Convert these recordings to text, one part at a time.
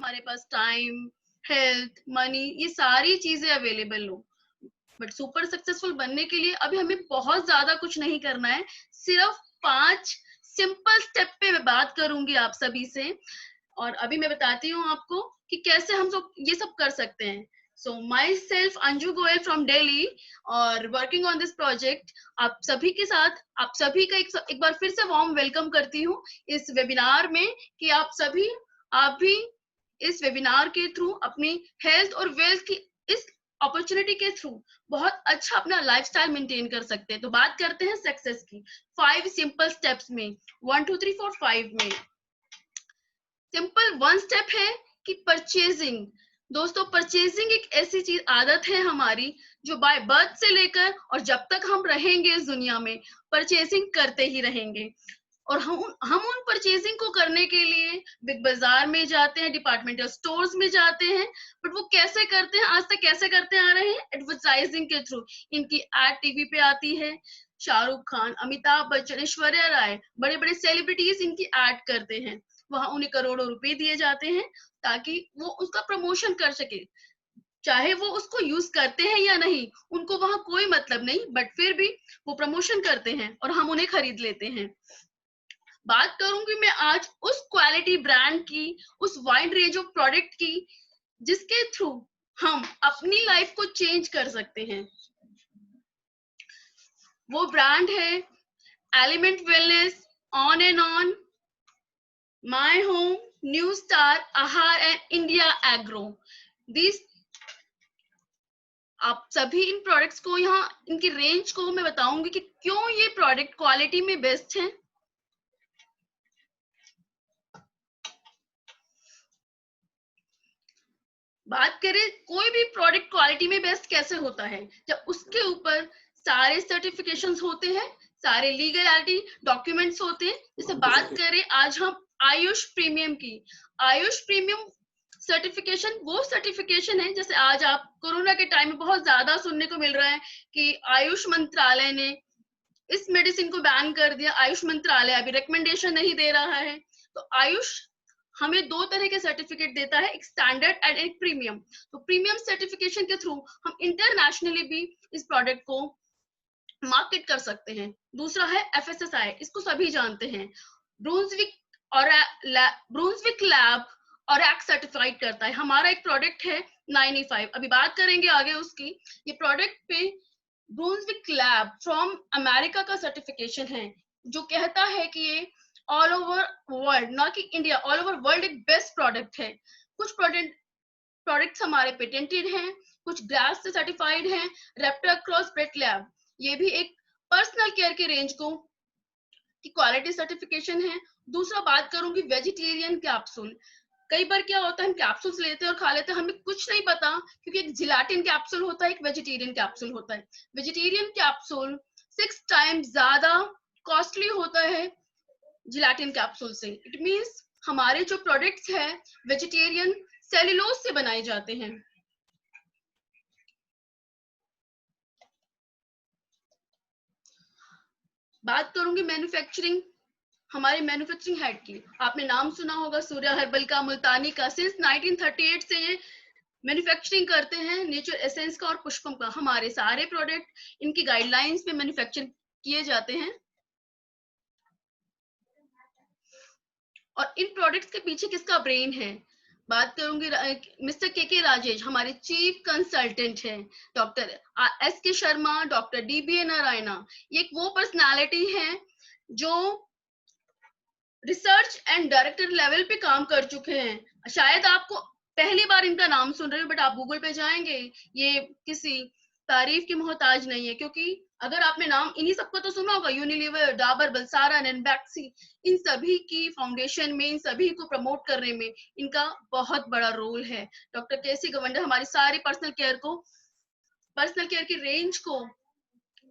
हमारे पास time, health, money, ये सारी चीजें अवेलेबल हो। बट सुपर सक्सेसफुल बनने के लिए अभी हमें बहुत ज्यादा कुछ नहीं करना है, सिर्फ 5 सिंपल स्टेप पे मैं बात करूंगी आप सभी से। और अभी मैं बताती हूँ आपको कि कैसे हम सब ये सब कर सकते हैं। So myself Anju Goyal from Delhi और वर्किंग ऑन दिस प्रोजेक्ट। आप सभी के साथ आप सभी का एक बार फिर से वार्म वेलकम करती हूँ इस वेबिनार में, कि आप भी इस वेबिनार के थ्रू अपनी हेल्थ और वेल्थ की इस अपॉर्चुनिटी के थ्रू बहुत अच्छा अपना लाइफस्टाइल मेंटेन कर सकते हैं। तो बात करते हैं सक्सेस की 5 सिंपल स्टेप्स में, 1 2 3 4 5 में। सिंपल 1 स्टेप है कि परचेजिंग। दोस्तों, परचेजिंग एक ऐसी चीज आदत है हमारी जो बाय बर्थ से लेकर और जब तक हम रहेंगे इस दुनिया में परचेजिंग करते ही रहेंगे। और हम उन परचेजिंग को करने के लिए बिग बाजार में जाते हैं, डिपार्टमेंटल स्टोर्स में जाते हैं। बट वो कैसे करते हैं, आज तक कैसे करते आ रहे हैं? एडवर्टाइजिंग के थ्रू। इनकी एड टीवी पे आती है, शाहरुख खान, अमिताभ बच्चन, ऐश्वर्या राय, बड़े बड़े सेलिब्रिटीज इनकी एड करते हैं। वहां उन्हें करोड़ों रुपए दिए जाते हैं ताकि वो उसका प्रमोशन कर सके। चाहे वो उसको यूज करते हैं या नहीं, उनको वहां कोई मतलब नहीं, बट फिर भी वो प्रमोशन करते हैं और हम उन्हें खरीद लेते हैं। बात करूंगी मैं आज उस क्वालिटी ब्रांड की, उस वाइड रेंज ऑफ प्रोडक्ट की जिसके थ्रू हम अपनी लाइफ को चेंज कर सकते हैं। वो ब्रांड है element wellness, on and on, my home, new star, आहार एंड इंडिया एग्रो। दिस आप सभी इन प्रोडक्ट्स को, यहाँ इनकी रेंज को मैं बताऊंगी कि क्यों ये प्रोडक्ट क्वालिटी में बेस्ट है। बात करें कोई भी प्रोडक्ट क्वालिटी में बेस्ट कैसे होता है, जब उसके ऊपर सारे सर्टिफिकेशंस होते हैं, सारे लीगलिटी डॉक्यूमेंट्स होते हैं। जैसे बात करें आज हम आयुष प्रीमियम की, आयुष प्रीमियम सर्टिफिकेशन वो सर्टिफिकेशन है, जैसे आज आप कोरोना के टाइम में बहुत ज्यादा सुनने को मिल रहा है कि आयुष मंत्रालय ने इस मेडिसिन को बैन कर दिया। आयुष मंत्रालय अभी रिकमेंडेशन नहीं दे रहा है। तो आयुष हमें 2 तरह के सर्टिफिकेट देता है, एक स्टैंडर्ड एंड एक प्रीमियम। तो प्रीमियम सर्टिफिकेशन के थ्रू हम इंटरनेशनली भी इस प्रोडक्ट को मार्केट कर सकते हैं। दूसरा है FSSAI, इसको सभी जानते हैं, ब्रूंसविक और ब्रूंसविक लैब और एक्ट सर्टिफाइड करता है। हमारा एक प्रोडक्ट है 9E5, अभी बात करेंगे आगे उसकी। ये प्रोडक्ट पे ब्रूंसविक लैब फ्रॉम अमेरिका का सर्टिफिकेशन है, जो कहता है कि ये ऑल ओवर वर्ल्ड, ना कि इंडिया, ऑल ओवर वर्ल्ड एक बेस्ट प्रोडक्ट है। कुछ प्रोडक्ट्स हमारे पेटेंटेड हैं, कुछ ग्लास से सर्टिफाइड हैं। रेप्टर क्रॉस ब्रेड लैब, ये भी एक पर्सनल केयर के रेंज को की क्वालिटी सर्टिफिकेशन है। दूसरा बात करूंगी वेजिटेरियन कैप्सूल। कई बार क्या होता है, हम कैप्सूल्स लेते हैं और खा लेते हैं, हमें कुछ नहीं पता, क्योंकि एक जिलेटिन कैप्सूल होता है, एक वेजिटेरियन कैप्सूल होता है। वेजिटेरियन कैप्सूल 6 टाइम्स ज्यादा कॉस्टली होता है जिलेटिन कैप्सूल से। इट मींस हमारे जो प्रोडक्ट्स हैं वेजिटेरियन सेल्यूलोज से बनाए जाते हैं। बात करूंगी मैन्युफैक्चरिंग, हमारे मैन्युफैक्चरिंग हेड की। आपने नाम सुना होगा सूर्या हर्बल का, मुल्तानी का। सिंस 1938 से ये मैन्युफैक्चरिंग करते हैं नेचर एसेंस का और पुष्पम का। हमारे सारे प्रोडक्ट इनकी गाइडलाइंस पे मैन्युफैक्चर किए जाते हैं। और इन प्रोडक्ट्स के पीछे किसका ब्रेन है? बात करूंगी मिस्टर के राजेश, हमारे चीफ कंसल्टेंट हैं। Doctor SK Sharma, doctor DBA Narayana, ये एक वो पर्सनालिटी है जो रिसर्च एंड डायरेक्टर लेवल पे काम कर चुके हैं। शायद आपको पहली बार इनका नाम सुन रहे हो, बट आप गूगल पे जाएंगे, ये किसी तारीफ की मोहताज नहीं है। क्योंकि अगर आपने नाम इन्हीं सबको तो सुना होगा, यूनिलीवर, डाबर, बलसारा, बैक्सी, इन सभी की फाउंडेशन में, इन सभी को प्रमोट करने में इनका बहुत बड़ा रोल है। डॉक्टर KC गवंडा हमारी सारी पर्सनल केयर की रेंज को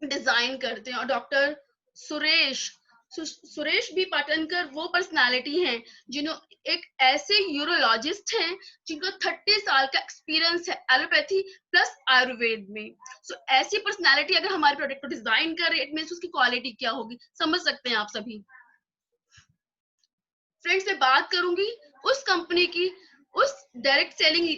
डिजाइन करते हैं। और डॉक्टर सुरेश भी पाटनकर वो पर्सनालिटी हैं जिन्होंने एक ऐसे यूरोलॉजिस्ट हैं जिनको 30 साल का एक्सपीरियंस है एलोपैथी प्लस आयुर्वेद में। सो ऐसी पर्सनालिटी अगर हमारे प्रोडक्ट को डिजाइन कर रहे, इट मींस उसकी क्वालिटी क्या होगी, समझ सकते हैं आप सभी। फ्रेंड्स, मैं बात करूंगी उस कंपनी की उस डायरेक्ट सेलिंग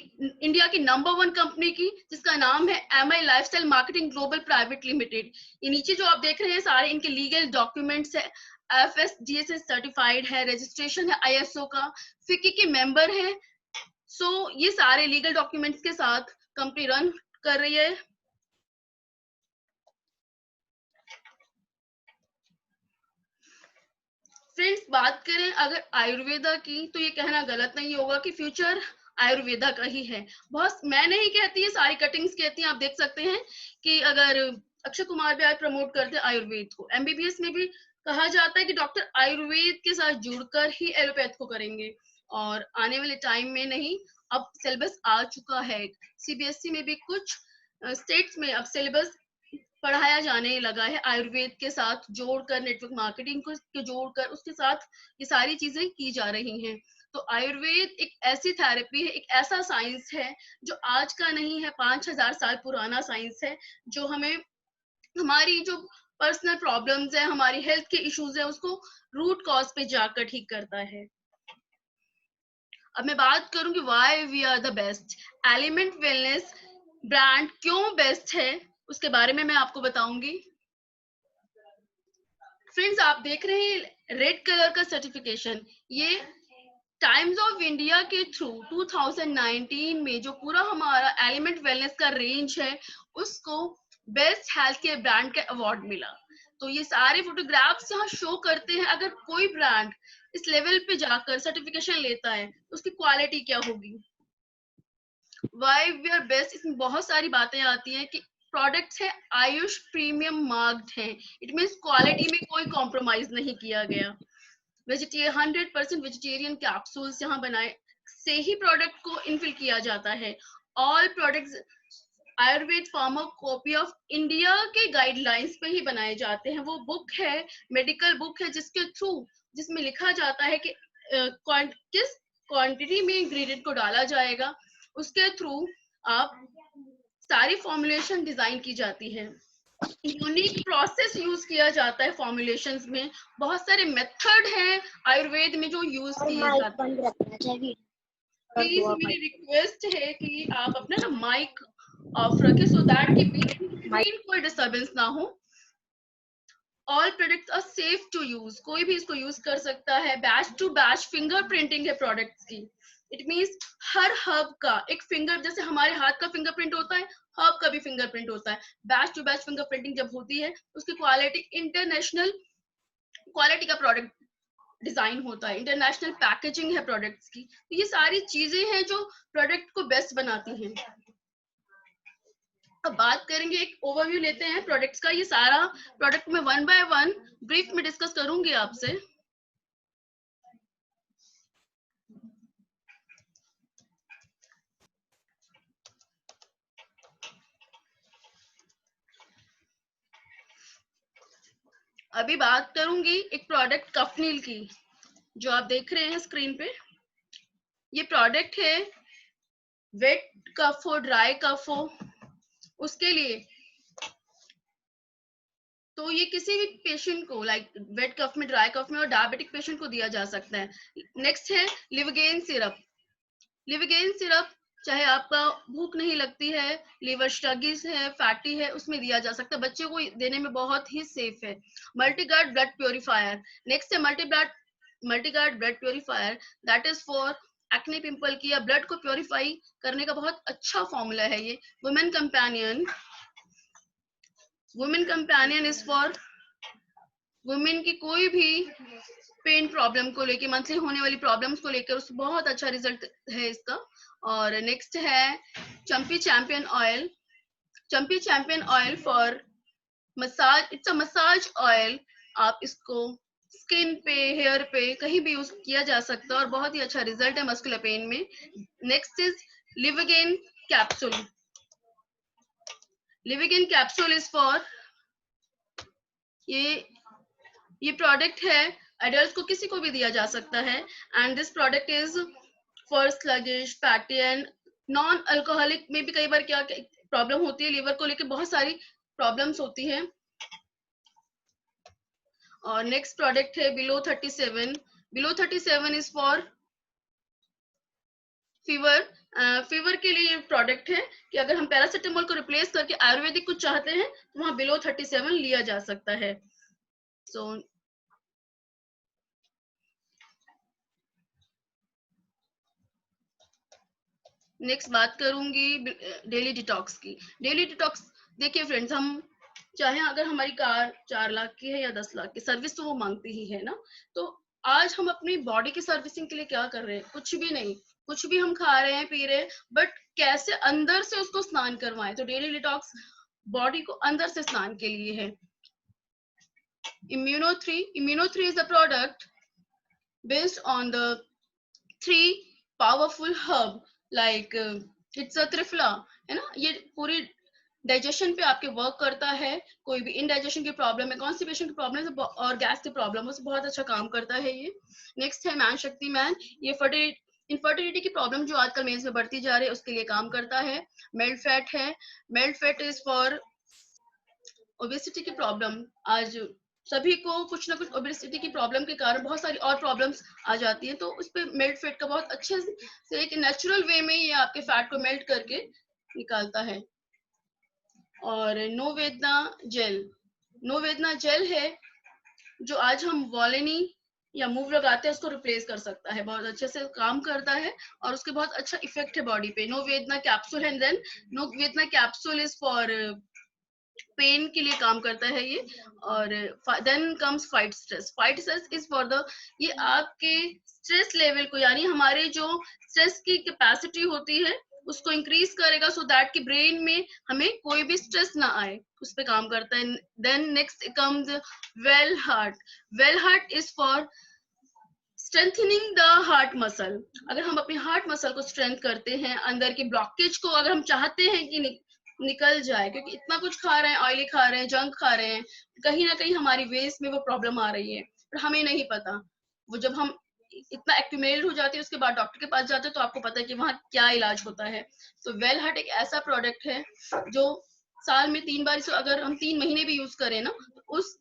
इंडिया की नंबर 1 कंपनी की, जिसका नाम है MI lifestyle marketing global private limited. ये नीचे जो आप देख रहे हैं सारे इनके लीगल डॉक्यूमेंट्स है, FSGS सर्टिफाइड है, रजिस्ट्रेशन है ISO का, फिक्की के मेंबर है। सो ये सारे लीगल डॉक्यूमेंट्स के साथ कंपनी रन कर रही है। फ्रेंड्स, बात करें अगर आयुर्वेदा की, तो ये कहना गलत नहीं होगा कि फ्यूचर आयुर्वेदा का ही है। बहुत, मैं नहीं कहती, ये सारी कटिंग्स कहती हैं। आप देख सकते हैं कि अगर अक्षय कुमार भी आज प्रमोट करते हैं आयुर्वेद को, MBBS में भी कहा जाता है कि डॉक्टर आयुर्वेद के साथ जुड़कर ही एलोपैथ को करेंगे। और आने वाले टाइम में नहीं, अब सिलेबस आ चुका है, CBSE में भी कुछ स्टेट्स में अब सिलेबस पढ़ाया जाने लगा है, आयुर्वेद के साथ जोड़कर, नेटवर्क मार्केटिंग को जोड़कर उसके साथ ये सारी चीजें की जा रही हैं। तो आयुर्वेद एक ऐसी थेरेपी है, एक ऐसा साइंस है जो आज का नहीं है, 5000 साल पुराना साइंस है, जो हमें हमारी जो पर्सनल प्रॉब्लम्स है, हमारी हेल्थ के इश्यूज है, उसको रूट कॉज पे जाकर ठीक करता है। अब मैं बात करूंगी why we are the best. Element Wellness brand क्यों बेस्ट है, उसके बारे में मैं आपको बताऊंगी। फ्रेंड्स, आप देख रहे हैं रेड कलर का सर्टिफिकेशन, ये टाइम्स ऑफ इंडिया के थ्रू 2019 में जो पूरा हमारा एलिमेंट वेलनेस का रेंज है, उसको बेस्ट हेल्थ केयर ब्रांड का अवार्ड मिला। तो ये सारे फोटोग्राफ्स यहाँ शो करते हैं, अगर कोई ब्रांड इस लेवल पे जाकर सर्टिफिकेशन लेता है तो उसकी क्वालिटी क्या होगी। वाई वी आर बेस्ट, इसमें बहुत सारी बातें आती हैं कि प्रोडक्ट्स है आयुष प्रीमियम मार्क्ड हैं, इट मीन्स क्वालिटी में कोई कॉम्प्रोमाइज नहीं किया गया। 100% वेजिटेरियन कैप्सूल्स यहाँ बनाए से ही प्रोडक्ट को इनफिल किया जाता है। All products Ayurveda pharmacopoeia of India के गाइडलाइंस पे ही बनाए जाते हैं। वो बुक है, मेडिकल बुक है, जिसके थ्रू, जिसमें लिखा जाता है कि किस क्वांटिटी में इंग्रेडिएंट को डाला जाएगा, उसके थ्रू आप सारी फॉर्मुलेशन डिजाइन की जाती है। यूनिक प्रोसेस यूज किया जाता है फॉर्मुलेशंस में, बहुत सारे मेथड हैं आयुर्वेद में जो यूज किए जाते हैं। प्लीज मेरी रिक्वेस्ट है कि आप अपना ना माइक ऑफ रखें, सो दैट कि बीच कोई डिस्टर्बेंस ना हो। All products are safe to use, कोई भी इसको यूज कर सकता है। Batch to batch finger printing है प्रोडक्ट्स की, इट मीन्स हर हर्ब का एक फिंगर, जैसे हमारे हाथ का फिंगरप्रिंट होता है, हर्ब का भी फिंगरप्रिंट होता है। बैच टू बैच फिंगरप्रिंटिंग जब होती है, उसकी क्वालिटी इंटरनेशनल क्वालिटी का प्रोडक्ट डिजाइन होता है, इंटरनेशनल पैकेजिंग है प्रोडक्ट्स की। तो ये सारी चीजें हैं जो प्रोडक्ट को बेस्ट बनाती हैं। अब बात करेंगे, एक ओवरव्यू लेते हैं प्रोडक्ट्स का। ये सारा प्रोडक्ट में 1 बाय 1 ब्रीफ में डिस्कस करूंगी आपसे। अभी बात करूंगी एक प्रोडक्ट कफनील की, जो आप देख रहे हैं स्क्रीन पे। ये प्रोडक्ट है वेट कफ हो, ड्राई कफ हो, उसके लिए। तो ये किसी भी पेशेंट को, लाइक वेट कफ में, ड्राई कफ में और डायबिटिक पेशेंट को दिया जा सकता है। नेक्स्ट है लिवगेन सिरप। लिवगेन सिरप चाहे आपका भूख नहीं लगती है, लिवर स्टगीज है, फैटी है, उसमें दिया जा सकता है, बच्चों को देने में बहुत ही सेफ है। Multiguard blood purifier. नेक्स्ट है Multiguard blood purifier, that is for acne pimple की या ब्लड को प्योरीफाई करने का बहुत अच्छा फॉर्मूला है ये। Women companion is for women की कोई भी पेन प्रॉब्लम को लेके, मंथली होने वाली प्रॉब्लम्स को लेकर, उसको बहुत अच्छा रिजल्ट है इसका। और नेक्स्ट है champi champion oil. Champi champion oil for massage, it's a massage oil. आप इसको स्किन पे, हेयर पे, कहीं भी यूज किया जा सकता है और बहुत ही अच्छा रिजल्ट है मस्कुलर पेन में। Next is Livgain capsule. Livgain capsule is for, ये प्रोडक्ट है एडल्ट को, किसी को भी दिया जा सकता है। And this product is for sluggish, fatty and non alcoholic में भी कई बार क्या प्रॉब्लम होती है, लीवर को लेकर बहुत सारी प्रॉब्लम्स होती हैं। और नेक्स्ट प्रोडक्ट है below 37। Below 37 is for fever के लिए ये प्रोडक्ट है कि अगर हम पैरासिटामोल को रिप्लेस करके आयुर्वेदिक कुछ चाहते हैं तो वहां बिलो 37 लिया जा सकता है। सो नेक्स्ट बात करूंगी डेली डिटॉक्स की। डेली डिटॉक्स देखिए फ्रेंड्स, हम चाहे अगर हमारी कार 4 लाख की है या 10 लाख की, सर्विस तो वो मांगती ही है ना। तो आज हम अपनी बॉडी की सर्विसिंग के लिए क्या कर रहे हैं? कुछ भी नहीं। कुछ भी हम खा रहे हैं, पी रहे हैं, बट कैसे अंदर से उसको स्नान करवाएं। तो डेली डिटॉक्स बॉडी को अंदर से स्नान के लिए है। Immuno 3 is a product based on the 3 powerful herb like it's a triphala है ना। ये पूरी डाइजेशन पे आपके वर्क करता है। कोई भी इनडाइजेशन की प्रॉब्लम है, कॉन्स्टिपेशन की प्रॉब्लम है और गैस की प्रॉब्लम है, उससे बहुत अच्छा काम करता है ये। नेक्स्ट है मैन शक्ति मैन। ये इनफर्टिलिटी की प्रॉब्लम जो आजकल मेंस में बढ़ती जा रही है उसके लिए काम करता है। मेल्ट फैट है। Melt fat is for obesity की प्रॉब्लम। आज सभी को कुछ ना कुछ ओबेसिटी की प्रॉब्लम के कारण बहुत सारी और प्रॉब्लम्स आ जाती हैं, तो उस पे मेल्ट फैट का बहुत अच्छे से एक नेचुरल वे में ये आपके फैट को मेल्ट करके निकालता है। और नो वेदना जेल है जो आज हम वॉलिनी या मूव लगाते हैं उसको रिप्लेस कर सकता है। बहुत अच्छे से काम करता है और उसके बहुत अच्छा इफेक्ट है बॉडी पे। नो वेदना कैप्सूल है। Then No Vedna capsule is for pain के लिए काम करता है ये। और then comes fight stress. Fight stress is for the, ये आपके स्ट्रेस लेवल को, यानी हमारे जो स्ट्रेस की कैपेसिटी होती है उसको इंक्रीज करेगा, सो दैट कि ब्रेन में हमें कोई भी स्ट्रेस ना आए, उस पे काम करता है। Then next comes well heart is for strengthening the heart muscle. अगर हम अपने हार्ट मसल को स्ट्रेंथ करते हैं, अंदर की ब्लॉकेज को अगर हम चाहते हैं कि निकल जाए, क्योंकि इतना कुछ खा रहे हैं, ऑयली खा रहे हैं, जंक खा रहे हैं, कहीं ना कहीं हमारी वेस्ट में वो प्रॉब्लम आ रही है, पर हमें नहीं पता। वो जब हम इतना एक्यूमुलेट हो जाती है उसके बाद डॉक्टर के पास जाते हैं तो आपको पता है कि वहाँ क्या इलाज होता है। तो वेल हार्ट एक ऐसा प्रोडक्ट है जो साल में 3 बार, अगर हम 3 महीने भी यूज करें ना, तो उस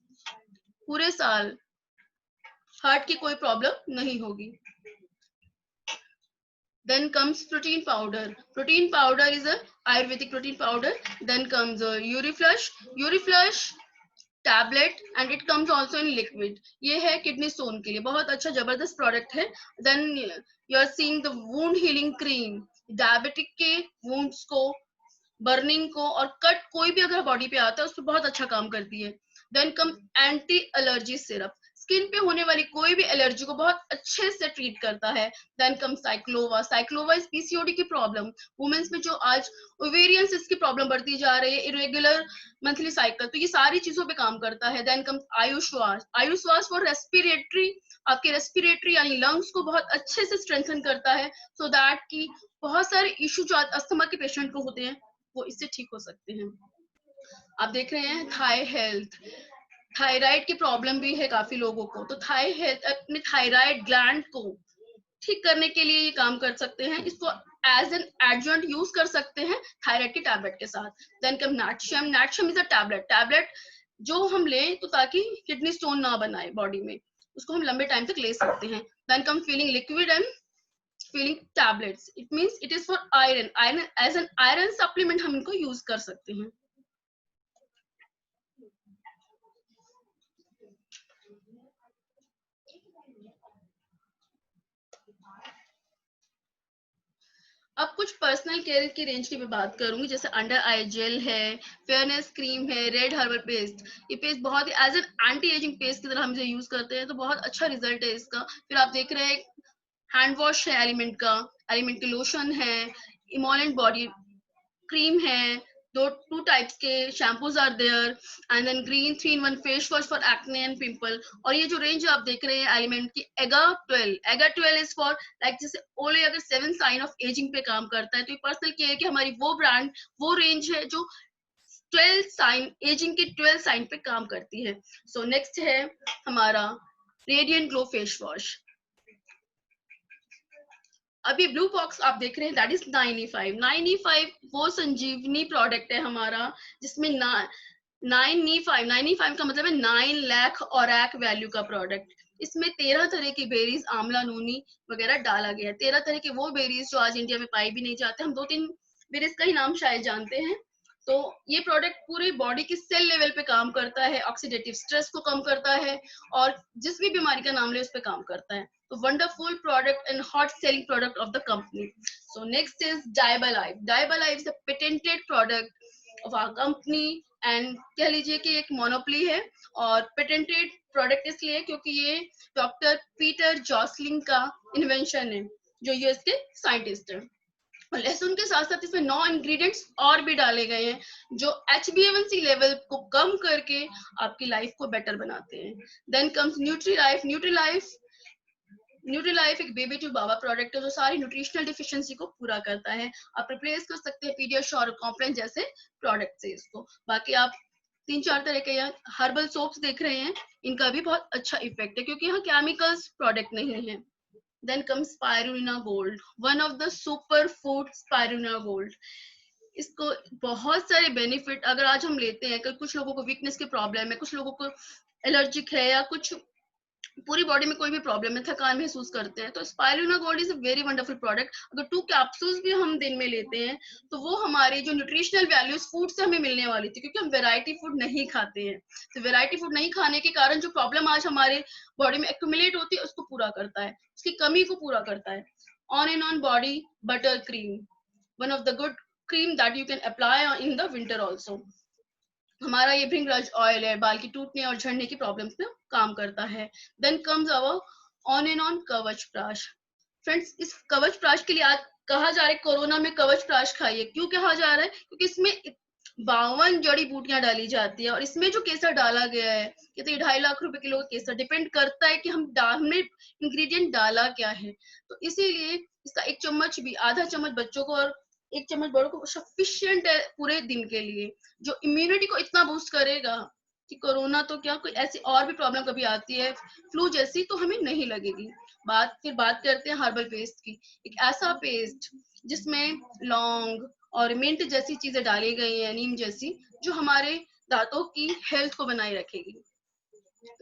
पूरे साल हार्ट की कोई प्रॉब्लम नहीं होगी। Then comes protein powder. Protein powder is a Ayurvedic protein powder. Then comes Uriflush tablet and it comes also in liquid. ये है किडनी स्टोन के लिए बहुत अच्छा जबरदस्त प्रोडक्ट है। Then you are seeing the wound healing cream. Diabetic के wounds को, बर्निंग को और कट कोई भी अगर बॉडी पे आता है उस पर बहुत अच्छा काम करती है। Then come anti allergy syrup, skin पे होने वाली कोई भी एलर्जी को बहुत अच्छे से ट्रीट करता है। देन कम साइक्लोवा इज पीसीओडी की प्रॉब्लम, वुमेन्स में जो आज ओवेरियन सिस्ट की प्रॉब्लम बढ़ती जा रही है, इरेगुलर मंथली साइकिल, तो ये सारी चीजों पे काम करता है। देन कम आयुश्वास फॉर रेस्पिरेटरी, आपके रेस्पिरेटरी यानी लंग्स को बहुत अच्छे से स्ट्रेंथन करता है, सो दैट की बहुत सारे इश्यू जो अस्थमा के पेशेंट को होते हैं वो इससे ठीक हो सकते हैं। आप देख रहे हैं थाई हेल्थ, थायराइड की प्रॉब्लम भी है काफी लोगों को, तो थाई हेल्थ अपने थायराइड ग्लैंड को ठीक करने के लिए ये काम कर सकते हैं। इसको एज एन एडजॉइंट यूज कर सकते हैं थायराइड के टैबलेट के साथ। देन कम नाटशियम इज अ टैबलेट जो हम लें तो ताकि किडनी स्टोन ना बनाए बॉडी में, उसको हम लंबे टाइम तक ले सकते हैं। Then come feeling liquid and feeling tablets, it means it is for iron as an iron supplement हम इनको यूज कर सकते हैं। अब कुछ पर्सनल केयर की रेंज की मैं बात करूंगी, जैसे अंडर आई जेल है, फेयरनेस क्रीम है, रेड हर्बल पेस्ट। ये पेस्ट बहुत ही as an anti ageing paste की तरह हम इसे यूज करते हैं, तो बहुत अच्छा रिजल्ट है इसका। फिर आप देख रहे हैं हैंड वॉश है एलिमेंट का, एलिमेंट के लोशन है, इमोलेंट बॉडी क्रीम है, टू टाइप्स के shampoos are there, and then green 3-in-1 face wash for acne and pimple. और ये जो रेंज आप देख रहे हैं एलिमेंट की, एगा 12 इज फॉर लाइक जैसे ओले अगर 7 साइन ऑफ एजिंग पे काम करता है, तो ये पर्सनल केयर की हमारी वो ब्रांड, वो रेंज है जो 12 साइन एजिंग के 12 साइन पे काम करती है। सो नेक्स्ट है हमारा रेडिएंट ग्लो फेस वॉश। अभी ब्लू बॉक्स आप देख रहे हैं, दैट इज 9E5 वो संजीवनी प्रोडक्ट है हमारा, जिसमें 9E5 का मतलब है 9 लाख और वैल्यू का प्रोडक्ट। इसमें 13 तरह की बेरीज, आंवला, नूनी वगैरह डाला गया है। 13 तरह के वो बेरीज जो आज इंडिया में पाई भी नहीं जाते। हम 2-3 बेरीज का ही नाम शायद जानते हैं। तो ये प्रोडक्ट पूरे बॉडी की सेल लेवल पे काम करता है, ऑक्सीडेटिव स्ट्रेस को कम करता है और जिस भी बीमारी का नाम ले उस पे काम करता है। तो wonderful product and hot selling product of the company. So next is Diabalife. Diabalife is a patented product of our company and कह लीजिए कि एक मोनोपोली है। और पेटेंटेड प्रोडक्ट इसलिए क्योंकि ये डॉक्टर पीटर जॉसलिंग का इन्वेंशन है, जो यूएस के साइंटिस्ट है। और लहसुन के साथ साथ इसमें 9 इंग्रेडिएंट्स और भी डाले गए हैं जो HbA1c लेवल को कम करके आपकी लाइफ को बेटर बनाते हैं। Then comes न्यूट्रीलाइफ। न्यूट्रीलाइफ एक बेबी टू बाबा प्रोडक्ट है जो सारी न्यूट्रिशनल डिफिशियंसी को पूरा करता है। आप रिप्लेस कर सकते हैं पीडियाश्योर और कॉम्प्लान जैसे प्रोडक्ट से इसको। बाकी आप 3-4 तरह के यहाँ हर्बल सोप्स देख रहे हैं, इनका भी बहुत अच्छा इफेक्ट है क्योंकि यहाँ केमिकल्स प्रोडक्ट नहीं है। Then comes spirulina gold, one of the super food spirulina gold. इसको बहुत सारे बेनिफिट अगर आज हम लेते हैं, कुछ लोगों को वीकनेस की प्रॉब्लम है, कुछ लोगों को एलर्जिक है या कुछ पूरी बॉडी में कोई भी प्रॉब्लम है, थकान महसूस करते हैं, तो spirulina gold is a very wonderful product. अगर 2 कैप्सूल्स भी हम दिन में लेते हैं तो वो हमारी जो न्यूट्रिशनल वैल्यूज फूड से हमें मिलने वाली थी, क्योंकि हम वैरायटी फूड नहीं खाते हैं। तो वैरायटी फूड नहीं खाने के कारण जो प्रॉब्लम आज हमारे बॉडी में एक्यूमुलेट होती है उसको पूरा करता है, उसकी कमी को पूरा करता है। On and on body butter cream, one of the good cream that you can apply in the winter also. हमारा ये भृंगराज ऑयल है, बाल की टूटने और झड़ने की प्रॉब्लम्स में काम करता है। Then comes our on and on Kavach Prash. Friends, इस कवच प्राश के लिए आज कहा जा रहा है कोरोना में कवच प्राश खाइए। क्यों कहा जा रहा है? क्योंकि इसमें 52 जड़ी बूटियां डाली जाती है और इसमें जो केसर डाला गया है, ये तो 2.5 लाख रुपए किलो का केसर, डिपेंड करता है कि हमने इंग्रेडिएंट डाला क्या है। तो इसीलिए इसका 1 चम्मच भी, आधा चम्मच बच्चों को और 1 चम्मच बड़ों को सफिशिएंट है पूरे दिन के लिए, जो इम्यूनिटी को इतना बूस्ट करेगा कि कोरोना तो क्या, कोई ऐसी और भी प्रॉब्लम कभी आती है फ्लू जैसी तो हमें नहीं लगेगी। बात करते हैं हर्बल पेस्ट की। एक ऐसा पेस्ट जिसमें लौंग और मिंट जैसी चीजें डाली गई हैं, नीम जैसी, जो हमारे दांतों की हेल्थ को बनाए रखेगी।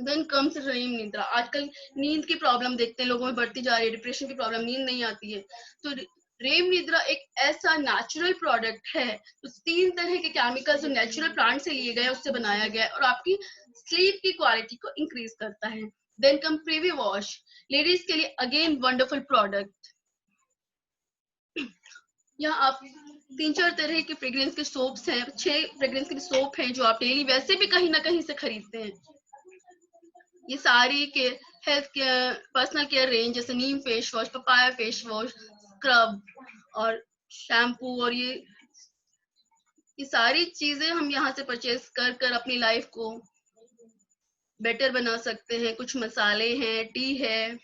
देन कम्स रेम निद्रा। आजकल नींद की प्रॉब्लम देखते हैं लोगों में बढ़ती जा रही है, डिप्रेशन की प्रॉब्लम, नींद नहीं आती है। तो रेम निद्रा एक ऐसा नेचुरल प्रोडक्ट है तो 3 तरह के केमिकल्स जो नेचुरल प्लांट से लिए गए उससे बनाया गया है और आपकी स्लीप की क्वालिटी को इंक्रीज करता है। Then come privy wash, ladies के लिए अगेन वंडरफुल प्रोडक्ट। यहाँ आप 3-4 तरह के फ्रेग्रेंस के सोप्स हैं, 6 फ्रेग्रेंस के सोप हैं जो आप डेली वैसे भी कहीं ना कहीं से खरीदते हैं। ये सारी के health care, personal care range, जैसे neem face wash, papaya face wash, scrub और शैम्पू, और ये सारी चीजें हम यहाँ से परचेज कर अपनी लाइफ को बेटर बना सकते हैं। कुछ मसाले हैं, टी है,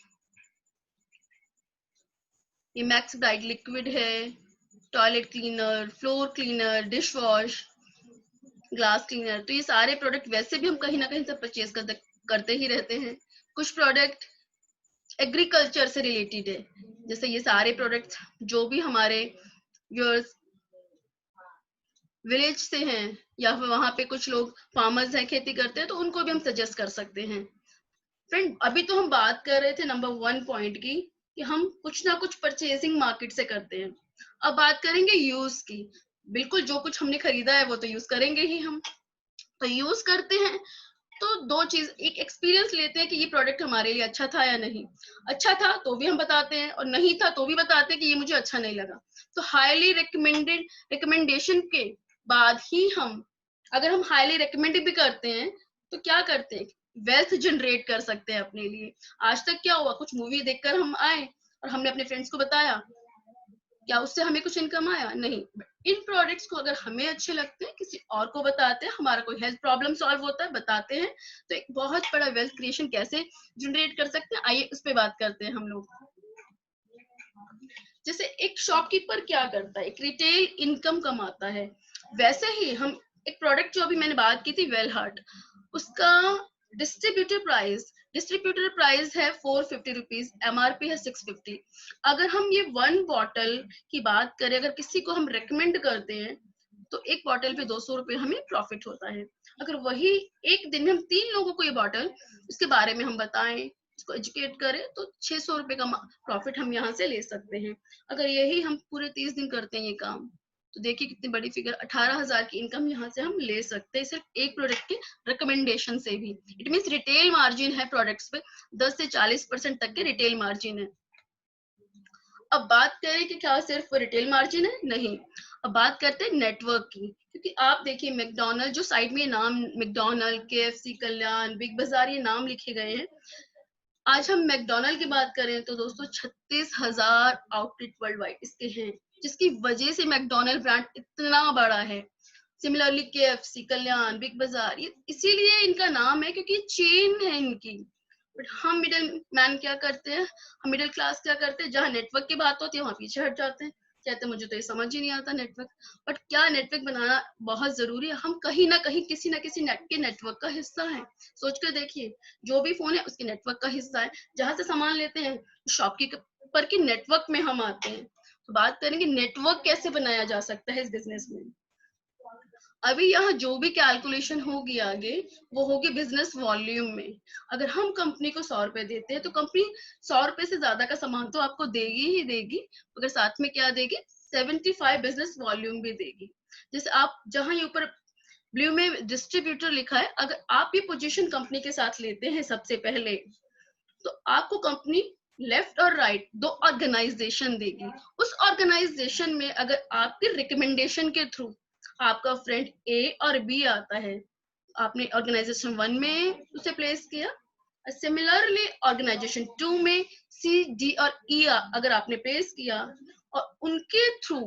ये मैक्स ब्राइट लिक्विड है, toilet cleaner, floor cleaner, dish wash, glass cleaner. तो ये सारे प्रोडक्ट वैसे भी हम कहीं ना कहीं से परचेज करते ही रहते हैं। कुछ प्रोडक्ट एग्रीकल्चर से रिलेटेड है, जैसे ये सारे प्रोडक्ट्स जो भी हमारे व्यूअर्स विलेज से हैं या फिर वहां पे कुछ लोग फार्मर्स हैं, खेती करते हैं, तो उनको भी हम सजेस्ट कर सकते हैं। फ्रेंड, अभी तो हम बात कर रहे थे नंबर 1 पॉइंट की कि हम कुछ ना कुछ परचेजिंग मार्केट से करते हैं। अब बात करेंगे यूज की। बिल्कुल, जो कुछ हमने खरीदा है वो तो यूज करेंगे ही हम। तो यूज करते हैं तो 2 चीज, एक एक्सपीरियंस लेते हैं कि ये प्रोडक्ट हमारे लिए अच्छा था या नहीं। अच्छा था तो भी हम बताते हैं और नहीं था तो भी बताते हैं कि ये मुझे अच्छा नहीं लगा। तो हाईली रिकमेंडेशन के बाद ही हम, अगर हम हाईली रिकमेंड भी करते हैं तो क्या करते हैं, वेल्थ जनरेट कर सकते हैं अपने लिए। आज तक क्या हुआ, कुछ मूवी देखकर हम आए और हमने अपने फ्रेंड्स को बताया, क्या उससे हमें कुछ इनकम आया? नहीं। इन प्रोडक्ट्स को अगर हमें अच्छे लगते हैं, किसी और को बताते हैं, हमारा कोई हेल्थ प्रॉब्लम सॉल्व होता है, बताते हैं, तो एक बहुत बड़ा वेल्थ क्रिएशन कैसे जनरेट कर सकते हैं, आइए उस पर बात करते हैं हम लोग। जैसे एक शॉपकीपर क्या करता है, एक रिटेल इनकम कमाता है, वैसे ही हम एक प्रोडक्ट जो अभी मैंने बात की थी वेल हार्ट, उसका डिस्ट्रीब्यूटर प्राइस है 450 रुपीज, एमआरपी है 650। अगर हम ये 1 बॉटल की बात करें, अगर किसी को हम रेकमेंड करते हैं तो एक बॉटल पे 200 रुपए हमें प्रॉफिट होता है। अगर वही एक दिन में हम 3 लोगों को ये बॉटल, इसके बारे में हम बताएं, इसको एजुकेट करें तो 600 रुपए का प्रॉफिट हम यहाँ से ले सकते हैं। अगर यही हम पूरे 30 दिन करते हैं ये काम, तो देखिए कितनी बड़ी फिगर, 18,000 की इनकम यहाँ से हम ले सकते हैं सिर्फ एक प्रोडक्ट के रिकमेंडेशन से भी। इट मीन्स रिटेल मार्जिन है प्रोडक्ट्स पे, 10 से 40% तक के रिटेल मार्जिन है। अब बात करें कि क्या सिर्फ रिटेल मार्जिन है, नहीं, अब बात करते हैं नेटवर्क की। क्योंकि आप देखिए मैकडोनल्ड, जो साइड में नाम मैकडोनल्ड, केएफसी, कल्याण, बिग बाजार, ये नाम लिखे गए हैं। आज हम मैकडोनल्ड की बात करें तो दोस्तों 36,000 आउटलेट वर्ल्ड वाइड इसके हैं, जिसकी वजह से मैकडोनल्ड ब्रांड इतना बड़ा है। सिमिलरली केएफसी, कल्याण, बिग बाजार, ये इसीलिए इनका नाम है क्योंकि चेन है इनकी। बट हम मिडिल मैन क्या करते हैं, हम मिडिल क्लास क्या करते हैं, जहाँ नेटवर्क की बात होती है वहां पीछे हट जाते हैं, कहते हैं मुझे तो ये समझ ही नहीं आता नेटवर्क। बट क्या नेटवर्क बनाना बहुत जरूरी है? हम कहीं ना कहीं किसी ना किसी नेट के नेटवर्क का हिस्सा है। सोच कर देखिए, जो भी फोन है उसके नेटवर्क का हिस्सा है, जहां से सामान लेते हैं शॉपकीपर के नेटवर्क में हम आते हैं। तो बात करेंगे नेटवर्क कैसे बनाया जा सकता है इस बिजनेस में। अभी यहाँ जो भी कैलकुलेशन होगी आगे, वो होगी बिजनेस वॉल्यूम में। अगर हम कंपनी को 100 रुपए देते हैं तो कंपनी 100 रुपए से ज्यादा का सामान तो आपको देगी ही देगी, मगर साथ में क्या देगी, 75 बिजनेस वॉल्यूम भी देगी। जैसे आप जहां ये ऊपर ब्लू में डिस्ट्रीब्यूटर लिखा है, अगर आप ये पोजीशन कंपनी के साथ लेते हैं सबसे पहले, तो आपको कंपनी लेफ्ट और राइट दो ऑर्गेनाइजेशन देगी। उस ऑर्गेनाइजेशन में अगर आपके रिकमेंडेशन के थ्रू आपका फ्रेंड ए और बी आता है, आपने ऑर्गेनाइजेशन 1 में उसे प्लेस किया, सिमिलरली ऑर्गेनाइजेशन 2 में सी, डी और ई अगर आपने प्लेस किया, और उनके थ्रू,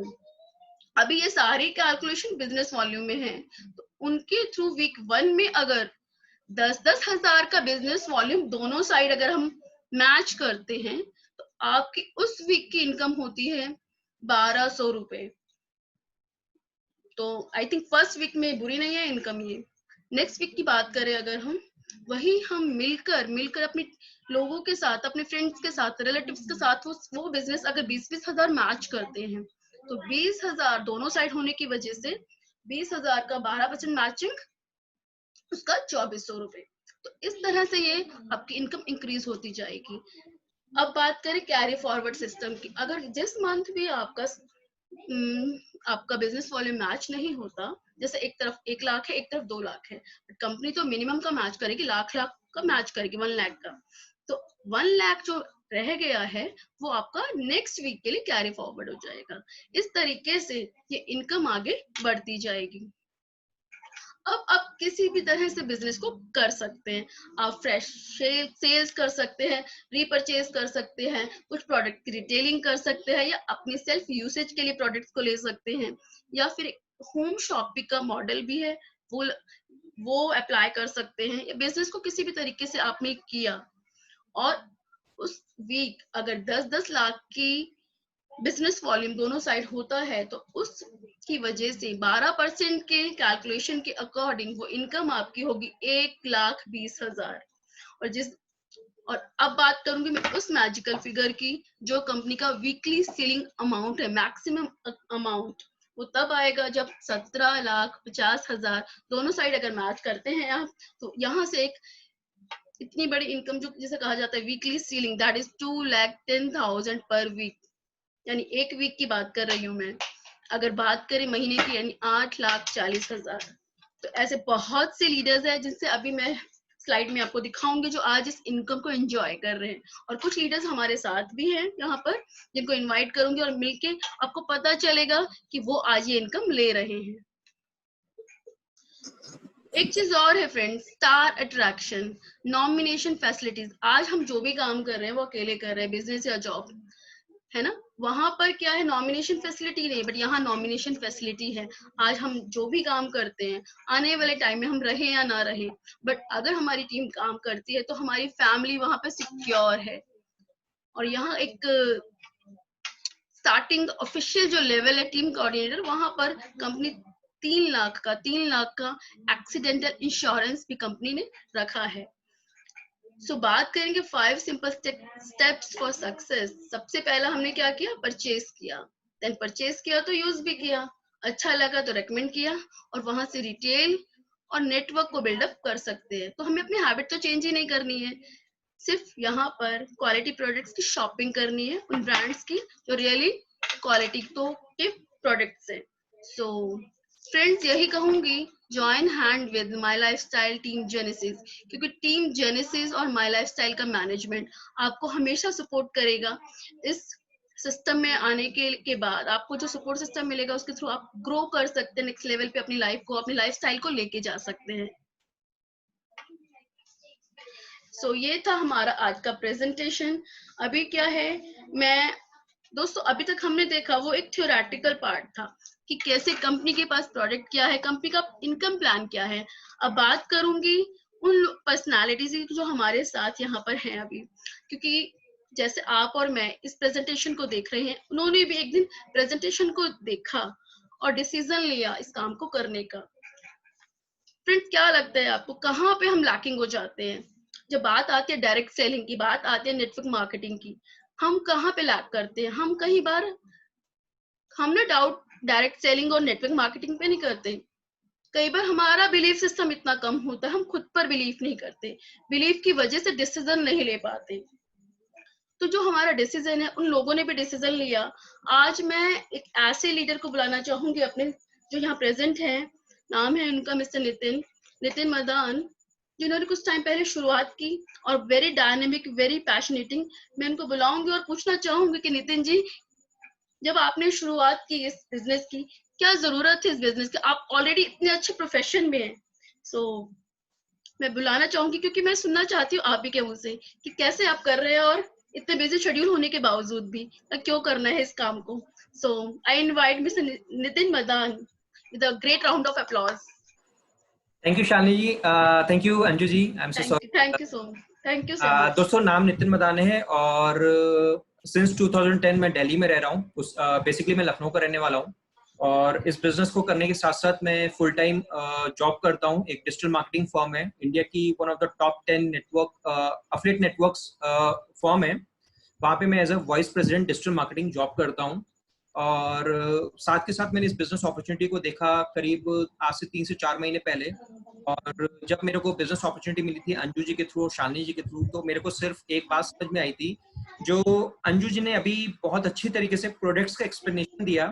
अभी ये सारी कैलकुलेशन बिजनेस वॉल्यूम में है, तो उनके थ्रू वीक 1 में अगर 10-10 हजार का बिजनेस वॉल्यूम दोनों साइड अगर हम मैच करते हैं, तो आपकी उस वीक की इनकम होती है 1200 रुपए। तो आई थिंक फर्स्ट वीक में बुरी नहीं है इनकम ये। नेक्स्ट वीक की बात करें अगर हम, वही हम मिलकर मिलकर अपने लोगों के साथ, अपने फ्रेंड्स के साथ, रिलेटिव्स के साथ वो बिजनेस अगर 20-20 हजार मैच करते हैं, तो 20,000 दोनों साइड होने की वजह से 20,000 का 12% मैचिंग, उसका 2400 रुपए। तो इस तरह से ये आपकी इनकम इंक्रीज होती जाएगी। अब बात करें कैरी फॉरवर्ड सिस्टम की। अगर जिस मंथ भी आपका बिजनेस वॉल्यूम मैच नहीं होता, जैसे एक तरफ 1 लाख है, एक तरफ 2 लाख है, कंपनी तो मिनिमम का मैच करेगी, लाख लाख का मैच करेगी, 1 लाख का। तो 1 लाख जो रह गया है वो आपका नेक्स्ट वीक के लिए कैरी फॉरवर्ड हो जाएगा। इस तरीके से ये इनकम आगे बढ़ती जाएगी। अब आप किसी भी तरह से बिजनेस को कर सकते हैं। आप फ्रेश सेल्स कर सकते हैं, रीपरचेज कर सकते हैं, कुछ प्रोडक्ट की रिटेलिंग कर सकते हैं, या अपनी सेल्फ यूसेज के लिए प्रोडक्ट्स को ले सकते हैं, या फिर होम शॉपिंग का मॉडल भी है, वो अप्लाई कर सकते हैं। या बिजनेस को किसी भी तरीके से आपने किया और उस वीक अगर 10-10 लाख की बिजनेस वॉल्यूम दोनों साइड होता है, तो उसकी वजह से 12% के कैलकुलेशन के अकॉर्डिंग वो इनकम आपकी होगी 1,20,000। और अब बात करूंगी मैं उस मैजिकल फिगर की, जो कंपनी का वीकली सेलिंग अमाउंट है, मैक्सिमम अमाउंट, वो तब आएगा जब 17,50,000 दोनों साइड अगर मैच करते हैं आप, तो यहाँ से एक इतनी बड़ी इनकम, जो जिसे कहा जाता है वीकली सीलिंग, दैट इज 2,10,000 पर वीक, यानी एक वीक की बात कर रही हूँ मैं। अगर बात करें महीने की, यानी 8,40,000। तो ऐसे बहुत से लीडर्स हैं जिनसे अभी मैं स्लाइड में आपको दिखाऊंगी, जो आज इस इनकम को एंजॉय कर रहे हैं। और कुछ लीडर्स हमारे साथ भी हैं यहाँ पर, जिनको इनवाइट करूंगी और मिलके आपको पता चलेगा कि वो आज ये इनकम ले रहे हैं। एक चीज और है friends, star attraction, nomination facilities. आज हम जो भी काम कर रहे हैं वो अकेले कर रहे हैं, बिजनेस या जॉब, है ना। वहां पर क्या है, नॉमिनेशन फैसिलिटी नहीं, बट यहाँ नॉमिनेशन फैसिलिटी है। आज हम जो भी काम करते हैं, आने वाले टाइम में हम रहे या ना रहे, बट अगर हमारी टीम काम करती है तो हमारी फैमिली वहां पर सिक्योर है। और यहाँ एक स्टार्टिंग ऑफिशियल जो लेवल है टीम कोऑर्डिनेटर, वहां पर कंपनी 3 लाख का एक्सीडेंटल इंश्योरेंस भी कंपनी ने रखा है। सो बात करेंगे 5 सिंपल स्टेप्स फॉर सक्सेस। सबसे पहला हमने क्या किया, परचेज किया, देन परचेज किया तो यूज भी किया, अच्छा लगा तो रेकमेंड किया, और वहां से रिटेल और नेटवर्क को बिल्डअप कर सकते हैं। तो हमें अपनी हैबिट तो चेंज ही नहीं करनी है, सिर्फ यहाँ पर क्वालिटी प्रोडक्ट्स की शॉपिंग करनी है, उन ब्रांड्स की जो रियली क्वालिटी तो के प्रोडक्ट्स हैं। सो फ्रेंड्स, यही कहूंगी, join hand with my lifestyle team genesis, क्योंकि टीम जेनेसिस और माई लाइफस्टाइल का मैनेजमेंट आपको हमेशा सपोर्ट करेगा। इस सिस्टम में आने के बाद आपको जो सपोर्ट सिस्टम मिलेगा उसके थ्रू आप ग्रो कर सकते हैं, नेक्स्ट लेवल पे अपनी लाइफ को, अपनी लाइफस्टाइल को लेके जा सकते हैं। सो ये था हमारा आज का प्रेजेंटेशन। अभी क्या है, मैं दोस्तों अभी तक हमने देखा वो एक थ्योरेटिकल पार्ट था कि कैसे कंपनी के पास प्रोडक्ट क्या है, कंपनी का इनकम प्लान क्या है। अब बात करूंगी उन पर्सनालिटीज की जो हमारे साथ यहाँ पर हैं अभी, क्योंकि जैसे आप और मैं इस प्रेजेंटेशन को देख रहे हैं, उन्होंने भी एक दिन प्रेजेंटेशन को देखा और डिसीजन लिया इस काम को करने का। फ्रेंड्स, क्या लगता है आपको कहाँ पे हम लैकिंग हो जाते हैं? जब बात आती है डायरेक्ट सेलिंग की, बात आती है नेटवर्क मार्केटिंग की, हम कहाँ पे लैक करते हैं? हम कई बार हम ना डाउट डायरेक्ट सेलिंग और नेटवर्क मार्केटिंग पे नहीं करते। कई बार हमारा बिलीफ सिस्टम इतना कम होता है, हम खुद पर बिलीव नहीं करते, बिलीफ की वजह से डिसीजन नहीं ले पाते। तो जो हमारा डिसीजन है, उन लोगों ने भी डिसीजन लिया। आज मैं एक ऐसे लीडर को बुलाना चाहूंगी अपने, जो यहाँ प्रेजेंट है, नाम है उनका मिस्टर नितिन नितिन मदान, जिन्होंने कुछ टाइम पहले शुरुआत की और वेरी डायनेमिक, वेरी पैशनेटिंग। मैं उनको बुलाऊंगी और पूछना चाहूंगी कि नितिन जी, जब आपने शुरुआत की इस बिजनेस की, क्या जरूरत थी इस बिजनेस की? आप ऑलरेडी इतने अच्छे प्रोफेशन में हैं। सो मैं बुलाना चाहूंगी, क्योंकि मैं सुनना चाहती हूँ आप ही के मुंह से कि कैसे आप कर रहे हैं, और इतने बिजी शेड्यूल होने के बावजूद भी क्यों करना है इस काम को। So I invite mister Nitin Madan with a great round of applause. Thank you Shalini ji, thank you Anju ji, I am so sorry. Thank you so much, thank you so much. दोस्तों, नाम नितिन मदाने है और सिंस 2010 मैं दिल्ली में रह रहा हूँ। बेसिकली मैं लखनऊ का रहने वाला हूँ और इस बिजनेस को करने के साथ साथ मैं फुल टाइम जॉब करता हूँ। एक डिजिटल मार्केटिंग फर्म है, इंडिया की one of the top 10 network affiliate networks firm है। वहाँ पे मैं as a vice president digital marketing job करता हूँ। और साथ के साथ मैंने इस बिजनेस अपॉर्चुनिटी को देखा करीब आज से 3 से 4 महीने पहले। और जब मेरे को बिजनेस अपॉर्चुनिटी मिली थी अंजू जी के थ्रू और शालिनी जी के थ्रू, तो मेरे को सिर्फ एक बात समझ में आई थी, जो अंजू जी ने अभी बहुत अच्छी तरीके से प्रोडक्ट्स का एक्सप्लेनेशन दिया,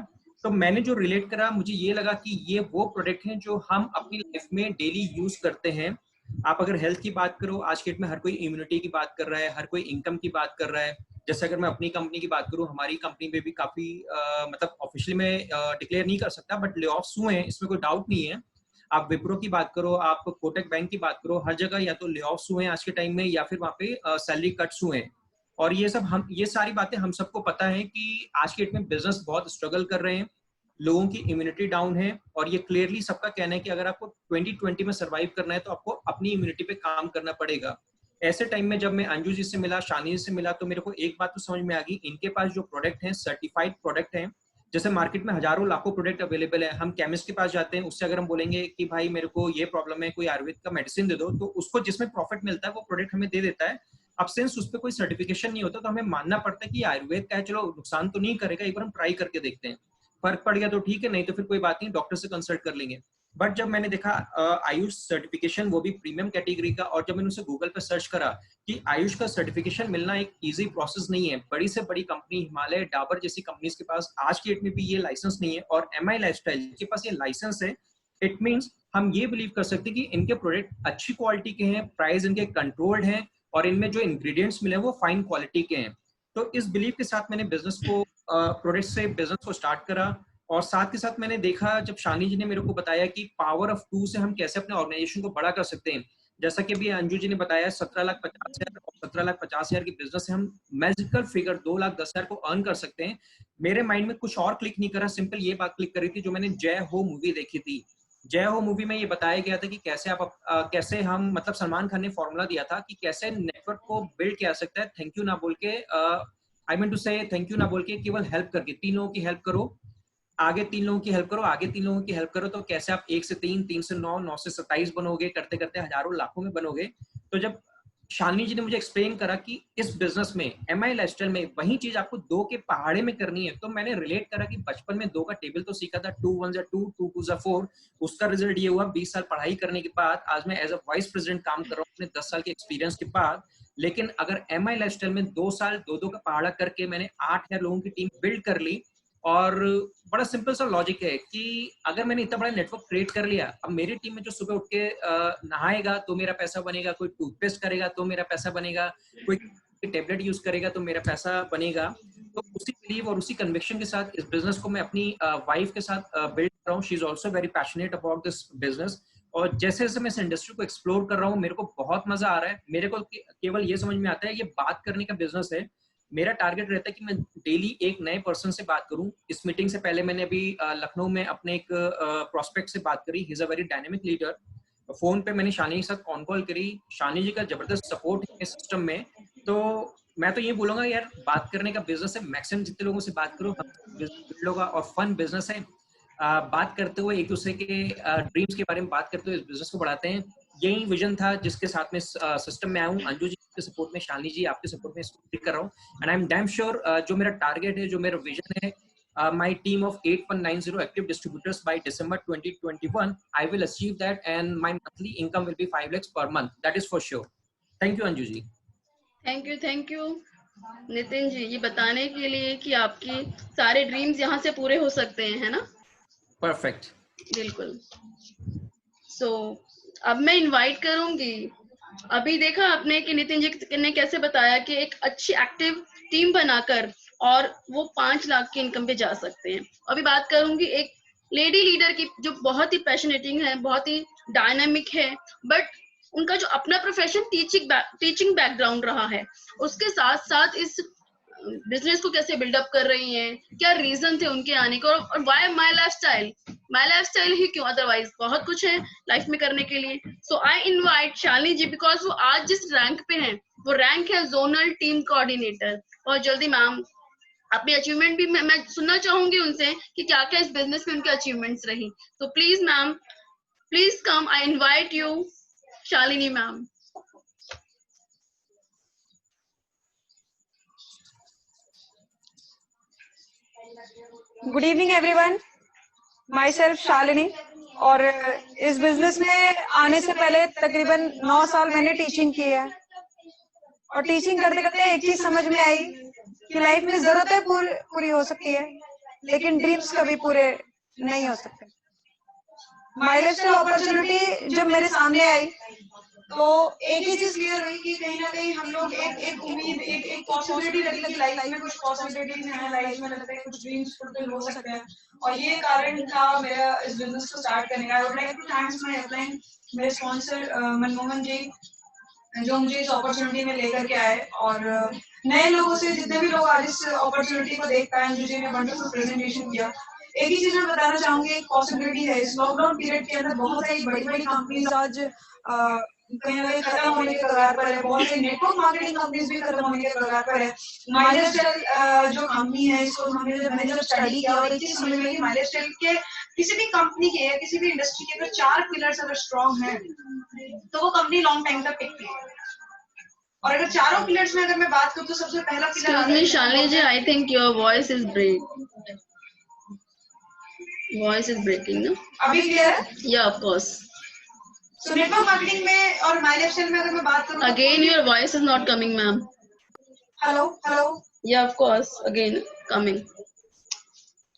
तो मैंने जो रिलेट करा, मुझे ये लगा कि ये वो प्रोडक्ट हैं जो हम अपनी लाइफ में डेली यूज करते हैं। आप अगर हेल्थ की बात करो, आज के डेट में हर कोई इम्यूनिटी की बात कर रहा है, हर कोई इनकम की बात कर रहा है। जैसे अगर मैं अपनी कंपनी की बात करूं, हमारी कंपनी में भी काफी मतलब ऑफिशियली मैं डिक्लेयर नहीं कर सकता, बट ले ऑफ्स हुए हैं, इसमें कोई डाउट नहीं है। आप विप्रो की बात करो, आप कोटक बैंक की बात करो, हर जगह या तो ले ऑफ्स हुए हैं आज के टाइम में, या फिर वहाँ पे सैलरी कट्स हुए हैं। और ये सारी बातें हम सबको पता है कि आज के डेट में बिजनेस बहुत स्ट्रगल कर रहे हैं, लोगों की इम्यूनिटी डाउन है। और ये क्लियरली सबका कहना है कि अगर आपको 2020 में सर्वाइव करना है तो आपको अपनी इम्यूनिटी पे काम करना पड़ेगा। ऐसे टाइम में जब मैं अंजू जी से मिला, शानी जी से मिला, तो मेरे को एक बात तो समझ में आ गई, इनके पास जो प्रोडक्ट हैं सर्टिफाइड प्रोडक्ट हैं। जैसे मार्केट में हजारों लाखों प्रोडक्ट अवेलेबल है, हम केमिस्ट के पास जाते हैं, उससे अगर हम बोलेंगे कि भाई मेरे को ये प्रॉब्लम है, कोई आयुर्वेद का मेडिसिन दे दो, तो उसको जिसमें प्रॉफिट मिलता है वो प्रोडक्ट हमें दे देता है। अब सिंस उस पर कोई सर्टिफिकेशन नहीं होता, तो हमें मानना पड़ता है कि आयुर्वेद का है, चलो नुकसान तो नहीं करेगा, एक बार हम ट्राई करके देखते हैं, फर्क पड़ गया तो ठीक है, नहीं तो फिर कोई बात नहीं, डॉक्टर से कंसल्ट कर लेंगे। बट जब मैंने देखा आयुष सर्टिफिकेशन, वो भी प्रीमियम कैटेगरी का, और जब मैंने उसे गूगल पर सर्च करा कि आयुष का सर्टिफिकेशन मिलना एक इजी प्रोसेस नहीं है, बड़ी से बड़ी कंपनी हिमालय, डाबर जैसी कंपनीज के पास आज की डेट में भी ये लाइसेंस नहीं है, और एमआई लाइफस्टाइल के पास ये लाइसेंस है। इट मीन्स हम ये बिलीव कर सकते हैं कि इनके प्रोडक्ट अच्छी क्वालिटी के हैं, प्राइस इनके कंट्रोल्ड हैं, और इनमें जो इंग्रेडिएंट्स मिले वो फाइन क्वालिटी के हैं। तो इस बिलीव के साथ मैंने बिजनेस को प्रोडक्ट से बिजनेस को स्टार्ट करा। और साथ के साथ मैंने देखा, जब शानी जी ने मेरे को बताया कि पावर ऑफ 2 से हम कैसे अपने ऑर्गेनाइजेशन को बड़ा कर सकते हैं, जैसा कि अभी अंजू जी ने बताया 17,50,000 और 17,50,000 की बिजनेस से हम मैजिकल फिगर 2,10,000 को अर्न कर सकते हैं। मेरे माइंड में कुछ और क्लिक नहीं करा, सिंपल ये बात क्लिक करी थी जो मैंने जय हो मूवी देखी थी। जय हो मूवी में ये बताया गया था कि कैसे कैसे हम, मतलब सलमान खान ने फॉर्मूला दिया था कि कैसे नेटवर्क को बिल्ड किया सकता है, थैंक यू ना बोल के, आई मीन टू से थैंक यू ना बोल के, केवल हेल्प करके, 3 लोगों की हेल्प करो, आगे 3 लोगों की हेल्प करो, आगे 3 लोगों की हेल्प करो, तो कैसे आप 1 से 3, 3 से 9, 9 से 27 बनोगे, करते करते हजारों लाखों में बनोगे। तो जब शालिनी जी ने मुझे एक्सप्लेन करा कि इस बिजनेस में, एमआई लाइफस्टाइल में, वही चीज आपको 2 के पहाड़े में करनी है, तो मैंने रिलेट करा कि बचपन में 2 का टेबल तो सीखा था, 2 1 2, 2 2 4। उसका रिजल्ट ये हुआ, 20 साल पढ़ाई करने के बाद आज मैं एज अ वाइस प्रेसिडेंट काम कर रहा हूँ अपने 10 साल के एक्सपीरियंस के बाद। लेकिन अगर MI लाइफस्टाइल में 2 साल 2-2 का पहाड़ा करके मैंने 8 लोगों की टीम बिल्ड कर ली, और बड़ा सिंपल सा लॉजिक है कि अगर मैंने इतना बड़ा नेटवर्क क्रिएट कर लिया, अब मेरी टीम में जो सुबह उठ के नहाएगा तो मेरा पैसा बनेगा, कोई टूथपेस्ट करेगा तो मेरा पैसा बनेगा, कोई टेबलेट यूज करेगा तो मेरा पैसा बनेगा। तो उसी बिलीव और उसी कन्विक्शन के साथ इस बिजनेस को मैं अपनी वाइफ के साथ बिल्ड कर रहा हूँ। She is also very passionate about this business, और जैसे जैसे मैं इस इंडस्ट्री को एक्सप्लोर कर रहा हूँ मेरे को बहुत मजा आ रहा है। मेरे को केवल ये समझ में आता है ये बात करने का बिजनेस है। मेरा टारगेट रहता है कि मैं डेली एक नए पर्सन से बात करूं। इस मीटिंग से पहले मैंने अभी लखनऊ में अपने एक प्रोस्पेक्ट से बात करी। He is a very dynamic leader. Phone पे मैंने शानी के साथ कॉन कॉल करी। शानी जी का जबरदस्त सपोर्ट है इस सिस्टम में। तो मैं तो ये बोलूंगा यार, बात करने का बिजनेस है, मैक्सिमम जितने लोगों से बात करो, बिल्ड होगा और फन बिजनेस है। बात करते हुए एक दूसरे के ड्रीम्स के बारे में बात करते हुए इस बिजनेस को बढ़ाते हैं। यही विजन था जिसके साथ में सिस्टम में आया हूँ। अंजू जी के सपोर्ट में, शालिनी जी आपके सपोर्ट में इसको कर रहा हूँ। And I am damn sure जो मेरा टारगेट है, जो मेरा विजन है, my team of 8190 active distributors by December 2021, I will achieve that, and my monthly income will be 5 lakhs per month. That is for sure. Thank you, Anju ji. Thank you Nitin ji, ये बताने के लिए कि आपकी सारे dreams यहाँ से पूरे हो सकते हैं, है ना? Perfect. बिल्कुल। सो अब मैं इनवाइट करूंगी, अभी देखा आपने कि नितिन जी ने कैसे बताया कि एक अच्छी एक्टिव टीम बनाकर और वो 5 लाख की इनकम पे जा सकते हैं। अभी बात करूंगी एक लेडी लीडर की जो बहुत ही पैशनेटिंग है, बहुत ही डायनामिक है, बट उनका जो अपना प्रोफेशन टीचिंग बैकग्राउंड रहा है, उसके साथ साथ इस बिजनेस को कैसे बिल्डअप कर रही हैं, क्या रीजन थे उनके आने को, और व्हाई माय लाइफस्टाइल ही क्यों, अदरवाइज बहुत कुछ है लाइफ में करने के लिए। So I invite Shalini ji, because वो आज जिस रैंक पे हैं वो रैंक है जोनल टीम कोऑर्डिनेटर। और जल्दी मैम अपनी अचीवमेंट भी मैं सुनना चाहूंगी उनसे कि क्या क्या इस बिजनेस में उनके अचीवमेंट्स रही। तो please ma'am, please come, I invite you Shalini ma'am. Good evening everyone, my self Shalini. और इस बिजनेस में आने से पहले तकरीबन 9 साल मैंने टीचिंग की है, और टीचिंग करते करते एक चीज समझ में आई कि लाइफ में जरूरतें पूरी हो सकती है, लेकिन ड्रीम्स कभी पूरे नहीं हो सकते। माई लाइफस्टाइल अपॉर्चुनिटी जब मेरे सामने आई तो एक ही चीज क्लियर हुई कि कहीं ना कहीं हम लोग एक उम्मीद, एक पॉसिबिलिटी रखी कि लाइफ में कुछ पॉसिबिलिटीज हैं, लाइफ में लगता है कुछ ड्रीम्स फुलफिल हो सकते हैं, और ये कारण था मेरा इस बिजनेस को स्टार्ट करने का। I would like to thanks my upline, मेरे स्पॉन्सर मनमोहन जी, जो मुझे इस अपॉर्चुनिटी में लेकर के आए, और नए लोगों से जितने भी लोग आज इस अपॉर्चुनिटी को देख पाए, अंजू जी ने वंडरफुल प्रेजेंटेशन किया। एक ही चीज मैं बताना चाहूंगी, एक पॉसिबिलिटी है इस लॉकडाउन पीरियड के अंदर बहुत सारी बड़ी बड़ी कंपनीज आज कहीं ना कहीं खत्म होने के कगार पर है, बहुत सारी नेटवर्क मार्केटिंग कंपनीज भी खत्म होने के कगार पर है। माई लाइफस्टाइल जो कंपनी है, इसको मैंने जब स्टडी किया और एक चीज समझ में आई, माई लाइफस्टाइल के किसी भी कंपनी के या किसी भी इंडस्ट्री के अगर 4 पिलर्स अगर स्ट्रॉन्ग है तो वो कंपनी लॉन्ग टाइम तक टिकती है। और अगर चारों पिलर्स में अगर मैं बात करूं तो सबसे पहला pillar excuse me Shalini ji, I think your voice is breaking ना? अभी क्लियर है? Yeah of course. So network marketing में और माई लाइफस्टाइल में अगर मैं बात करूं, again your voice is not coming ma'am. Hello. Yeah of course, again coming.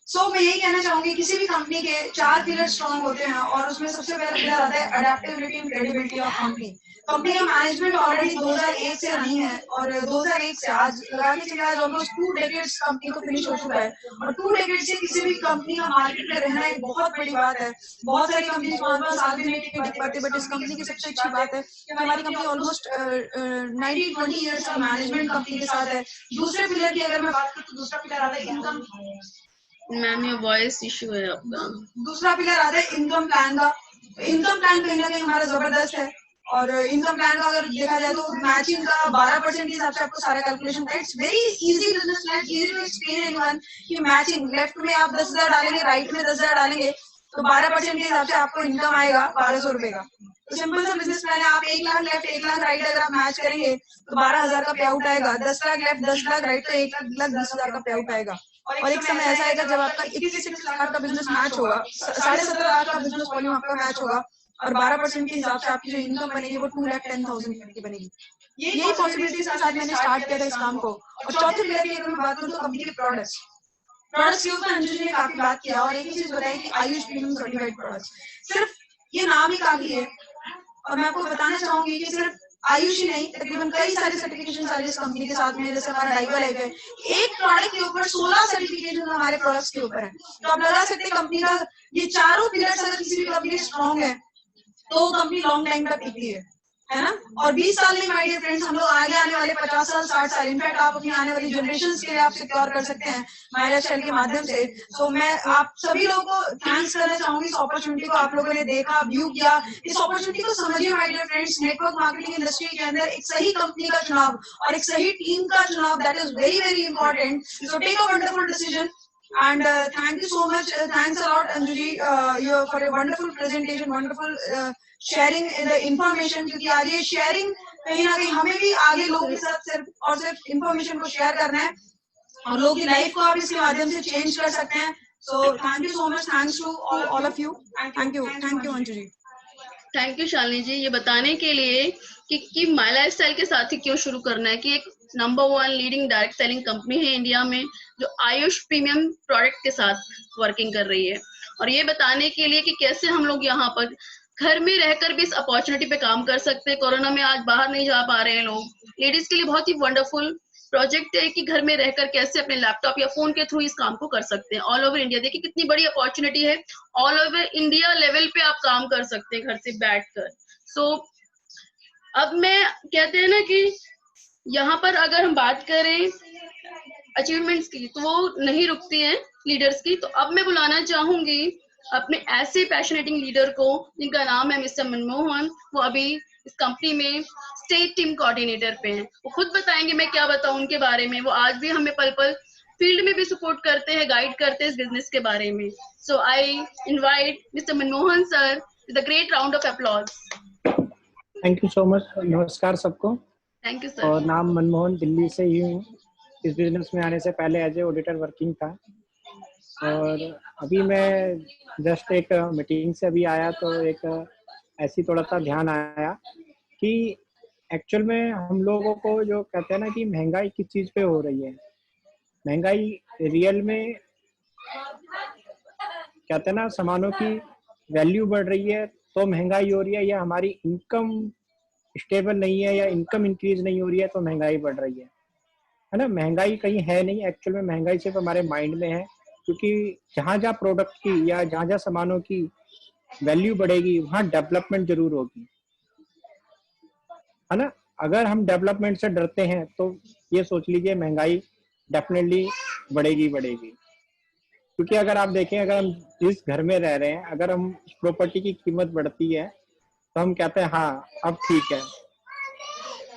So मैं यही कहना चाहूंगी, किसी भी कंपनी के 4 पिलर स्ट्रॉन्ग होते हैं, और उसमें सबसे पहला पिलर आता है adaptability and credibility of company. Company का मैनेजमेंट ऑलरेडी 2001 से रही है, और 2001 से आज लगा के चलिए आज ऑलमोस्ट 2 डेकेड्स कंपनी को फिनिश हो चुका है, और 2 डेकेड से किसी भी कंपनी का मार्केट में रहना एक बहुत बड़ी बात है। बहुत सारी कंपनी 5 साल भी नहीं टिक पाती, बट इस कंपनी की सबसे अच्छी बात है कि हमारी कंपनी ऑलमोस्ट 19-20 ईयर्स का मैनेजमेंट कंपनी के साथ है। दूसरे पिलर की अगर मैं बात करूँ तो दूसरा पिलर आता है इनकम। मैम ये वॉइस इशू है आपका। दूसरा पिलर आता है इनकम प्लान का। इनकम प्लान कहीं ना कहीं हमारा जबरदस्त है, और इनकम प्लान का अगर देखा जाए तो मैचिंग का 12% के हिसाब से आपको सारा कैलकुलेशन है। It's very easy business plan, easy to explain anyone कि मैचिंग लेफ्ट में आप 10,000 डालेंगे, राइट में 10,000 डालेंगे, तो 12% के हिसाब से आपको इनकम आएगा 1200 रुपए का। तो सिंपल सा बिजनेस प्लान है। आप 1 लाख लेफ्ट 1 लाख राइट अगर आप मैच करेंगे तो 12,000 का पे आउट आएगा। 10 लाख लेफ्ट 10 लाख राइट तो 1,10,000 का पे आउट आएगा। और एक समय ऐसा आएगा जब आपका 21 लाख का बिजनेस मैच होगा, 17.5 लाख का बिजनेस वॉल्यूम आपका मैच होगा, और 12% के हिसाब से आपकी जो इनकम बनेगी वो 2,10,000 की बनेगी। यही पॉसिबिलिटीज के साथ मैंने स्टार्ट किया था इस काम को। और चौथे पिलर की अगर मैं बात करूँ तो कंपनी के प्रोडक्ट्स के ऊपर अंजू जी ने काफी बात किया और एक ही चीज बताई कि आयुष प्रीमियम सर्टिफाइड प्रोडक्ट्स, सिर्फ ये नाम ही काफी है। और मैं आपको बताना चाहूंगी कि सिर्फ आयुष ही नहीं, तकरीबन कई सारे सर्टिफिकेशन सारे इस कंपनी के साथ में, जैसे हमारा डाइवा लाइफ है, एक प्रोडक्ट के ऊपर 16 सर्टिफिकेशन हमारे प्रोडक्ट्स के ऊपर है। तो आप लगा सकते हैं कंपनी का ये चारों पिलर्स अगर किसी भी कंपनी स्ट्रॉन्ग है तो कंपनी लॉन्ग टाइम तक टिकती है ना। और 20 साल नहीं माय डियर फ्रेंड्स, हम लोग आगे आने वाले 50 साल 60 साल, इनफैक्ट आप अपनी आने वाली जनरेशन के लिए आप सिक्योर कर सकते हैं माय लाइफस्टाइल के माध्यम से। सो मैं आप सभी लोगों को थैंक्स करना चाहूंगी इस अपॉर्चुनिटी को आप लोगों ने देखा, व्यू किया। इस अपॉर्चुनिटी को समझिए my dear friends, network marketing industry के अंदर एक सही कंपनी का चुनाव और एक सही टीम का चुनाव, that is very very important. So take a wonderful decision and thank you so much, thanks a lot Anju ji for a wonderful presentation, wonderful sharing the information, क्योंकि आज ये शेयरिंग कहीं ना कहीं हमें भी आगे लोगों के साथ सिर्फ इंफॉर्मेशन को शेयर करना है और लोगों की लाइफ को आप इसके माध्यम से चेंज कर सकते हैं। So thank you so much, thanks to all of you, thank you Anju ji. Thank you Shalini ji, ये बताने के लिए कि माय लाइफस्टाइल के साथ ही क्यों शुरू करना है, कि एक number 1 leading direct selling company है इंडिया में जो आयुष प्रीमियम प्रोडक्ट के साथ वर्किंग कर रही है, और ये बताने के लिए कि कैसे हम लोग यहाँ पर घर में रहकर भी इस अपॉर्चुनिटी पे काम कर सकते हैं। कोरोना में आज बाहर नहीं जा पा रहे हैं लोग, लेडीज के लिए बहुत ही वंडरफुल प्रोजेक्ट है कि घर में रहकर कैसे अपने लैपटॉप या फोन के थ्रू इस काम को कर सकते हैं ऑल ओवर इंडिया। देखिए कितनी बड़ी अपॉर्चुनिटी है, ऑल ओवर इंडिया लेवल पे आप काम कर सकते हैं घर से बैठकर। सो अब मैं कहते हैं ना कि यहाँ पर अगर हम बात करें अचीवमेंट्स की तो वो नहीं रुकती हैं लीडर्स की। तो अब मैं बुलाना चाहूंगी अपने ऐसे पैशनेटिंग लीडर को जिनका नाम है मिस्टर मनमोहन। वो अभी इस कंपनी में स्टेट टीम कोऑर्डिनेटर पे हैं। वो खुद बताएंगे, मैं क्या बताऊं उनके बारे में। वो आज भी हमें पल पल फील्ड में भी सपोर्ट करते हैं, गाइड करते हैं इस बिजनेस के बारे में। So I invite mister Manmohan sir with a great round of applause. Thank you so much. नमस्कार सबको। Thank you sir. और नाम मनमोहन, दिल्ली से ही हूँ। इस बिजनेस में आने से पहले एज ए ऑडिटर वर्किंग था और अभी मैं जस्ट एक मीटिंग से अभी आया तो एक ऐसी थोड़ा सा ध्यान आया कि एक्चुअल में हम लोगों को जो कहते हैं ना कि महंगाई किस चीज़ पे हो रही है। महंगाई रियल में कहते हैं ना सामानों की वैल्यू बढ़ रही है तो महंगाई हो रही है, या हमारी इनकम स्टेबल नहीं है या इनकम इंक्रीज नहीं हो रही है तो महंगाई बढ़ रही है ना। महंगाई कहीं है नहीं, एक्चुअल में महंगाई सिर्फ हमारे माइंड में है, क्योंकि जहाँ जहाँ प्रोडक्ट की या जहाँ जहाँ सामानों की वैल्यू बढ़ेगी वहाँ डेवलपमेंट जरूर होगी, है ना। अगर हम डेवलपमेंट से डरते हैं तो ये सोच लीजिए महंगाई डेफिनेटली बढ़ेगी। क्योंकि अगर आप देखें, अगर हम जिस घर में रह रहे हैं, अगर हम प्रॉपर्टी की कीमत बढ़ती है तो हम कहते हैं हाँ अब ठीक है,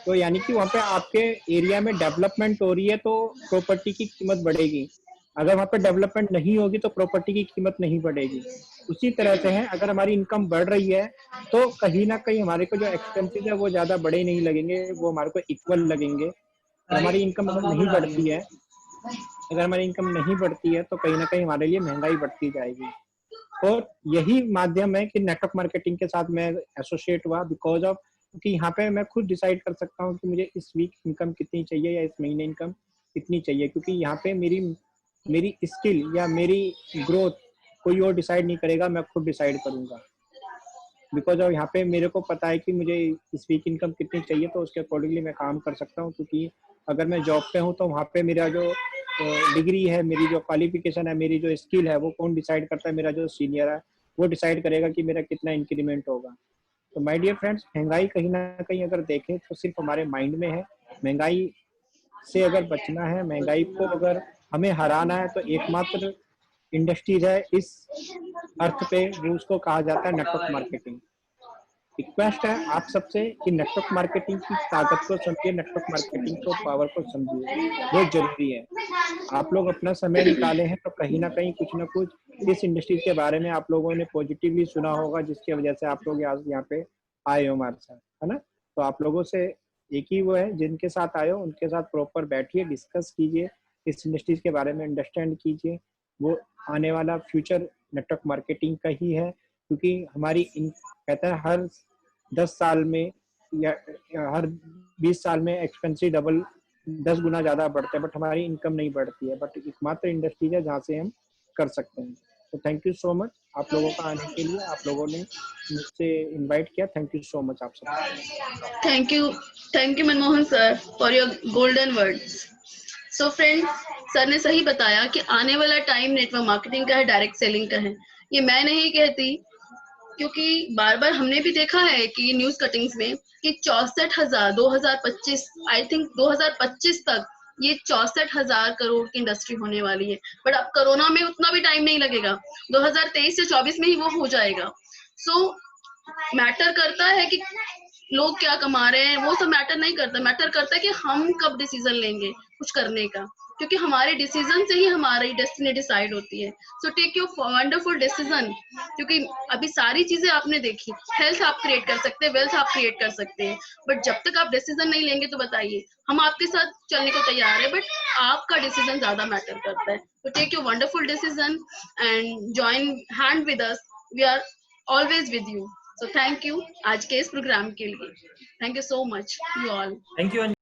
तो यानी कि वहाँ पे आपके एरिया में डेवलपमेंट हो रही है तो प्रॉपर्टी की कीमत बढ़ेगी। अगर वहाँ पे डेवलपमेंट नहीं होगी तो प्रॉपर्टी की कीमत नहीं बढ़ेगी। उसी तरह से है, अगर हमारी इनकम बढ़ रही है तो कहीं ना कहीं हमारे को जो एक्सपेंसेस है वो ज्यादा बड़े नहीं लगेंगे, वो हमारे को इक्वल लगेंगे। हमारी इनकम अगर नहीं बढ़ती है, तो कहीं ना कहीं हमारे लिए महंगाई बढ़ती जाएगी। और यही माध्यम है कि नेटवर्क मार्केटिंग के साथ मैं एसोसिएट हुआ, बिकॉज ऑफ क्योंकि यहाँ पे मैं खुद डिसाइड कर सकता हूँ कि मुझे इस वीक इनकम कितनी चाहिए या इस महीने इनकम कितनी चाहिए, क्योंकि यहाँ पे मेरी स्किल या मेरी ग्रोथ कोई और डिसाइड नहीं करेगा, मैं खुद डिसाइड करूँगा। बिकॉज ऑफ यहाँ पे मेरे को पता है कि मुझे इस वीक इनकम कितनी चाहिए, तो उसके अकॉर्डिंगली मैं काम कर सकता हूँ। क्योंकि अगर मैं जॉब पे हूँ तो वहाँ पे मेरा जो डिग्री है, मेरी जो क्वालिफिकेशन है, मेरी जो स्किल है, वो कौन डिसाइड करता है? मेरा जो सीनियर है वो डिसाइड करेगा कि मेरा कितना इंक्रीमेंट होगा। तो माय डियर फ्रेंड्स, महंगाई कहीं ना कहीं अगर देखें तो सिर्फ हमारे माइंड में है। महंगाई से अगर बचना है, महंगाई को अगर हमें हराना है, तो एकमात्र इंडस्ट्रीज है इस अर्थ पे, वो उसको कहा जाता है नेटवर्क मार्केटिंग। रिक्वेस्ट है आप सबसे कि नेटवर्क मार्केटिंग की ताकत को समझिए, नेटवर्क मार्केटिंग को पावर को समझिए, बहुत जरूरी है। आप लोग अपना समय निकाले हैं तो कहीं ना कहीं कुछ ना कुछ इस इंडस्ट्री के बारे में आप लोगों ने पॉजिटिवली सुना होगा, जिसकी वजह से आप लोग यहाँ पे आए हो हमारे साथ, है ना। तो आप लोगों से एक ही वो है, जिनके साथ आए हो उनके साथ प्रॉपर बैठिए, डिस्कस कीजिए, इस इंडस्ट्रीज के बारे में अंडरस्टैंड कीजिए। वो आने वाला फ्यूचर नेटवर्क मार्केटिंग का ही है। क्योंकि हमारी कहते हैं हर 10 साल में या हर 20 साल में एक्सपेंसिव डबल 10 गुना ज्यादा बढ़ते हैं, बट हमारी इनकम नहीं बढ़ती है। बट एकमात्र इंडस्ट्री है जहाँ से हम कर सकते हैं। तो थैंक यू सो मच आप लोगों का आने के लिए, आप लोगों ने मुझसे इनवाइट किया। थैंक यू सो मच आप सब। Thank you Manmohan sir for your golden words. So friends, sir ने सही बताया कि आने वाला टाइम नेटवर्क मार्केटिंग का है, डायरेक्ट सेलिंग का है। ये मैं नहीं कहती, क्योंकि बार बार हमने भी देखा है कि न्यूज कटिंग्स में कि 64,000 2025 आई थिंक 2025 तक ये 64,000 करोड़ की इंडस्ट्री होने वाली है। बट अब कोरोना में उतना भी टाइम नहीं लगेगा, 2023 से 24 में ही वो हो जाएगा। सो मैटर करता है कि लोग क्या कमा रहे हैं, वो सब मैटर नहीं करता। मैटर करता है कि हम कब डिसीजन लेंगे कुछ करने का, क्योंकि हमारे डिसीजन से ही हमारी डेस्टिनी डिसाइड होती है। So take your wonderful decision, क्योंकि अभी सारी चीजें आपने देखी, हेल्थ आप क्रिएट कर सकते हैं, वेल्थ आप क्रिएट कर सकते हैं, बट जब तक आप डिसीजन नहीं लेंगे तो बताइए, हम आपके साथ चलने को तैयार है, बट आपका डिसीजन ज्यादा मैटर करता है। तो take your wonderful decision and join hand with us, we are always with you. So thank you आज के इस प्रोग्राम के लिए। Thank you so much you all. Thank you.